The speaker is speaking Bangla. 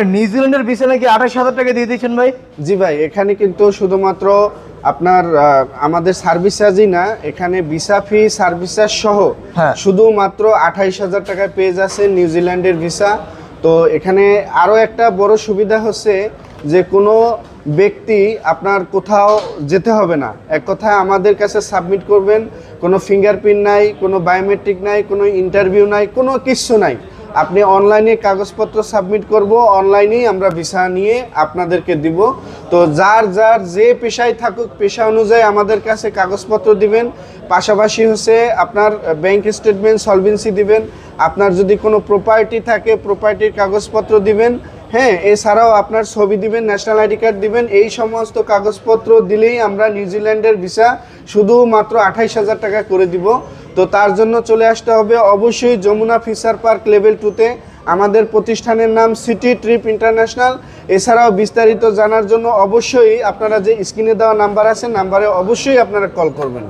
মানে নিউজিল্যান্ডের ভিসা নাকি 28,000 টাকা দিয়ে দিয়েছেন ভাই? জি ভাই, এখানে কিন্তু শুধুমাত্র আপনার আমাদের সার্ভিস চার্জই না, এখানে ভিসা ফি সার্ভিস চার্জ সহ শুধুমাত্র 28,000 টাকায় পেয়ে যাচ্ছে নিউজিল্যান্ডের ভিসা। তো এখানে আরও একটা বড় সুবিধা হচ্ছে যে কোনো ব্যক্তি আপনার কোথাও যেতে হবে না, এক কথায় আমাদের কাছে সাবমিট করবেন, কোনো ফিঙ্গারপ্রিন্ট নাই, কোনো বায়োমেট্রিক নাই, কোনো ইন্টারভিউ নাই, কোনো কিছু নাই। আপনি অনলাইনে কাগজপত্র সাবমিট করব, অনলাইনেই আমরা ভিসা নিয়ে আপনাদেরকে দিব। তো যার যার যে পেশায় থাকুক পেশা অনুযায়ী আমাদের কাছে কাগজপত্র দিবেন, পাশাপাশি হচ্ছে আপনার ব্যাংক স্টেটমেন্ট সলভেন্সি দিবেন, আপনার যদি কোনো প্রপার্টি থাকে প্রপার্টির কাগজপত্র দিবেন, হ্যাঁ, এছাড়াও আপনার ছবি দিবেন, ন্যাশনাল আইডি কার্ড দিবেন। এই সমস্ত কাগজপত্র দিলেই আমরা নিউজিল্যান্ডের ভিসা শুধুমাত্র 28,000 টাকা করে দিব। তো তার জন্য চলে আসতে হবে অবশ্যই যমুনা ফিশার পার্ক লেভেল 2-তে। আমাদের প্রতিষ্ঠানের নাম সিটি ট্রিপ ইন্টারন্যাশনাল। এছাড়াও বিস্তারিত জানার জন্য অবশ্যই আপনারা যে স্ক্রিনে দেওয়া নাম্বার আছে নাম্বারে অবশ্যই আপনারা কল করবেন।